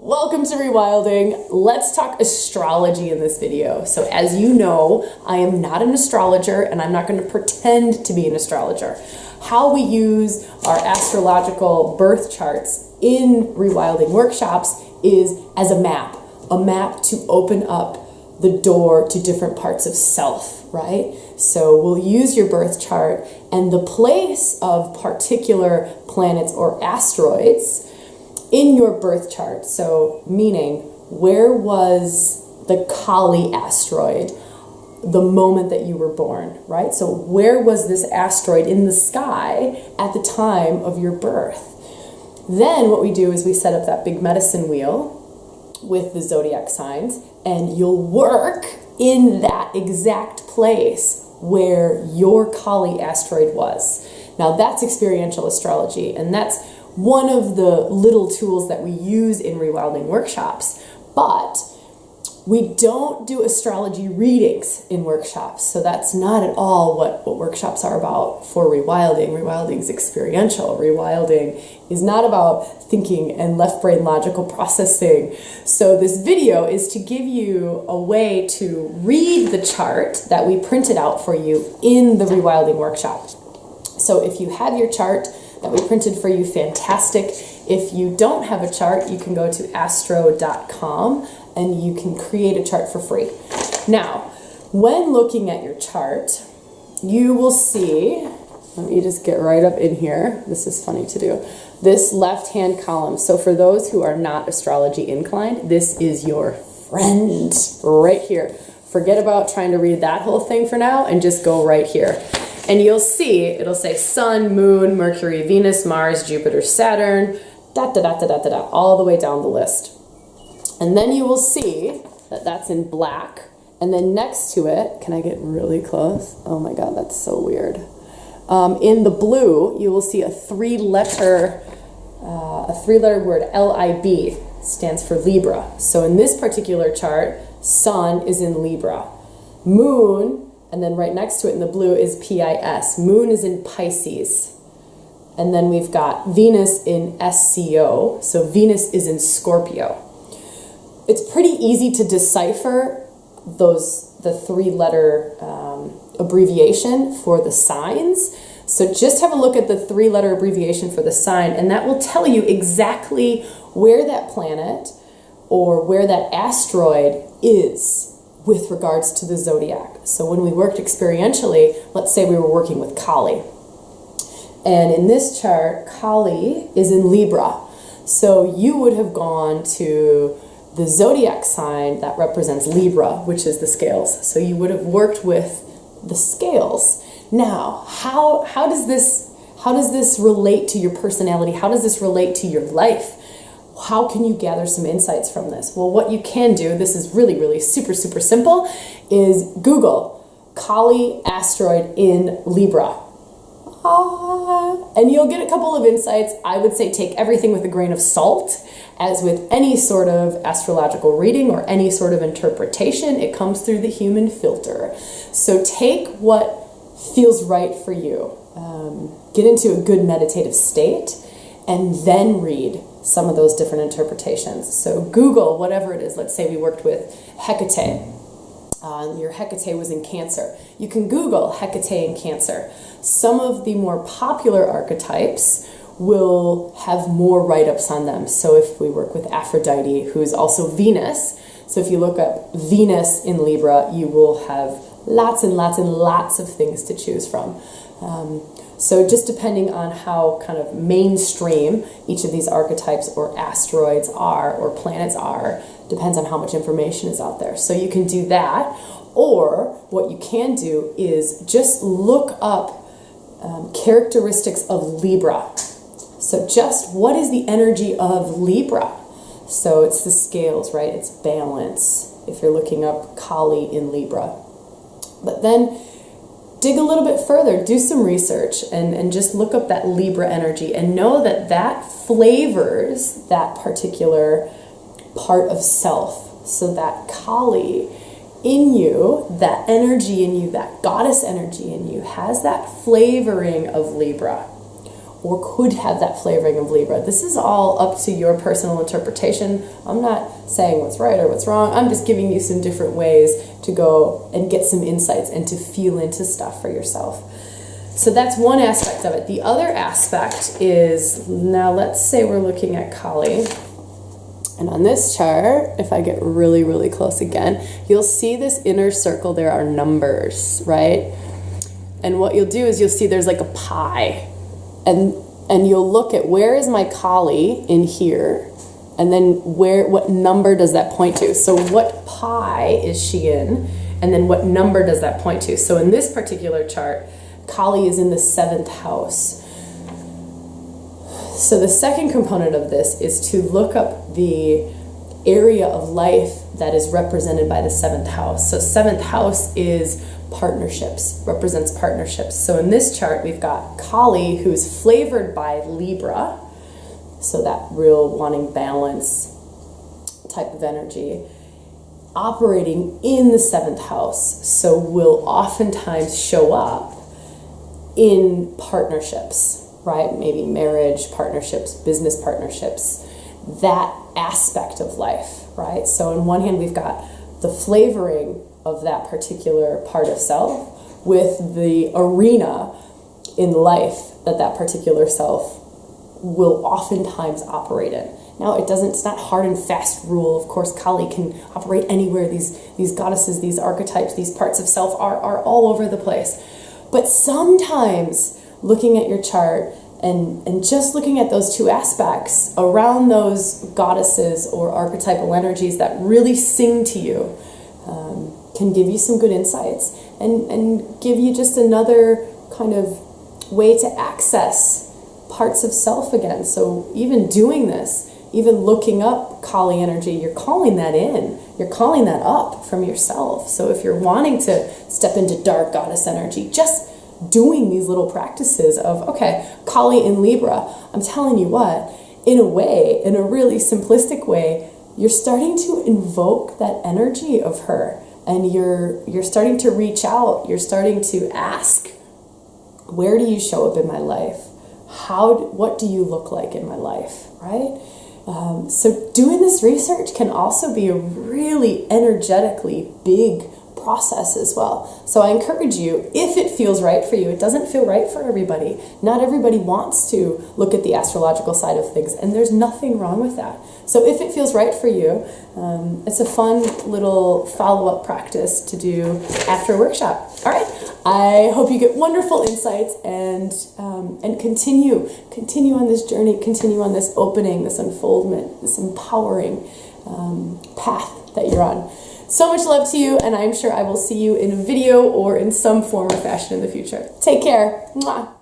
Welcome to Rewilding. Let's talk astrology in this video. So as you know, I am not an astrologer and I'm not going to pretend to be an astrologer. How we use our astrological birth charts in Rewilding workshops is as a map to open up the door to different parts of self, right? So we'll use your birth chart and the place of particular planets or asteroids in your birth chart. So meaning, where was the Kali asteroid the moment that you were born, right? So where was this asteroid in the sky at the time of your birth? Then what we do is we set up that big medicine wheel with the zodiac signs, and you'll work in that exact place where your Kali asteroid was. Now that's experiential astrology, and that's one of the little tools that we use in Rewilding workshops. But we don't do astrology readings in workshops, so that's not at all what workshops are about for Rewilding. Rewilding is experiential. Rewilding is not about thinking and left brain logical processing. So this video is to give you a way to read the chart that we printed out for you in the Rewilding workshop. So if you have your chart that we printed for you, fantastic. If you don't have a chart, you can go to astro.com and you can create a chart for free. Now, when looking at your chart, you will see, let me just get right up in here. This is funny to do. This left-hand column. So for those who are not astrology inclined, this is your friend right here. Forget about trying to read that whole thing for now and just go right here. And you'll see, it'll say Sun, Moon, Mercury, Venus, Mars, Jupiter, Saturn, all the way down the list. And then you will see that that's in black. And then next to it, can I get really close? Oh my God, that's so weird. In the blue, you will see a three-letter word, L-I-B, stands for Libra. So in this particular chart, Sun is in Libra. Moon, and then right next to it in the blue is PIS. Moon is in Pisces. And then we've got Venus in SCO. So Venus is in Scorpio. It's pretty easy to decipher the three-letter abbreviation for the signs. So just have a look at the three-letter abbreviation for the sign, and that will tell you exactly where that planet or where that asteroid is with regards to the zodiac. So when we worked experientially, let's say we were working with Kali. And in this chart, Kali is in Libra. So you would have gone to the zodiac sign that represents Libra, which is the scales. So you would have worked with the scales. Now, how does this relate to your personality? How does this relate to your life? How can you gather some insights from this? Well, what you can do, this is really, really super, super simple, is Google Kali asteroid in Libra. And you'll get a couple of insights. I would say take everything with a grain of salt. As with any sort of astrological reading or any sort of interpretation, it comes through the human filter. So take what feels right for you. Get into a good meditative state and then read some of those different interpretations. So Google whatever it is. Let's say we worked with Hecate. Your Hecate was in Cancer. You can Google Hecate in Cancer. Some of the more popular archetypes will have more write-ups on them. So if we work with Aphrodite, who is also Venus, so if you look up Venus in Libra, you will have lots and lots and lots of things to choose from. So just depending on how kind of mainstream each of these archetypes or asteroids are or planets are, depends on how much information is out there. So you can do that, or what you can do is just look up characteristics of Libra. So just what is the energy of Libra? So it's the scales, right? It's balance, if you're looking up Kali in Libra. But then dig a little bit further, do some research, and just look up that Libra energy and know that that flavors that particular part of self. So that Kali in you, that energy in you, that goddess energy in you has that flavoring of Libra. or could have that flavoring of Libra. This is all up to your personal interpretation. I'm not saying what's right or what's wrong. I'm just giving you some different ways to go and get some insights and to feel into stuff for yourself. So that's one aspect of it. The other aspect is, now let's say we're looking at Kali. And on this chart, if I get really, really close again, you'll see this inner circle, there are numbers, right? And what you'll do is you'll see there's like a pie. And you'll look at where is my Kali in here, and then what number does that point to? So what pie is she in, and then what number does that point to? So in this particular chart, Kali is in the 7th house. So the second component of this is to look up the area of life that is represented by the 7th house. So 7th house is partnerships, represents partnerships. So in this chart, we've got Kali, who's flavored by Libra, so that real wanting balance type of energy, operating in the 7th house. So will oftentimes show up in partnerships, right? Maybe marriage partnerships, business partnerships, that aspect of life, right? So on one hand, we've got the flavoring of that particular part of self with the arena in life that particular self will oftentimes operate in. Now, it's not hard and fast rule. Of course, Kali can operate anywhere. These goddesses, these archetypes, these parts of self are all over the place. But sometimes looking at your chart and just looking at those two aspects around those goddesses or archetypal energies that really sing to you can give you some good insights and give you just another kind of way to access parts of self again. So even doing this, even looking up Kali energy, you're calling that in. You're calling that up from yourself. So if you're wanting to step into dark goddess energy, just doing these little practices of, okay, Kali in Libra, I'm telling you what, in a way, in a really simplistic way, you're starting to invoke that energy of her, and you're starting to reach out, you're starting to ask, where do you show up in my life? What do you look like in my life, right? So doing this research can also be a really energetically big process as well. So I encourage you, if it feels right for you, it doesn't feel right for everybody. Not everybody wants to look at the astrological side of things, and there's nothing wrong with that. So if it feels right for you, it's a fun little follow-up practice to do after a workshop. All right. I hope you get wonderful insights and continue on this journey, continue on this opening, this unfoldment, this empowering path that you're on. So much love to you, and I'm sure I will see you in a video or in some form or fashion in the future. Take care. Mwah.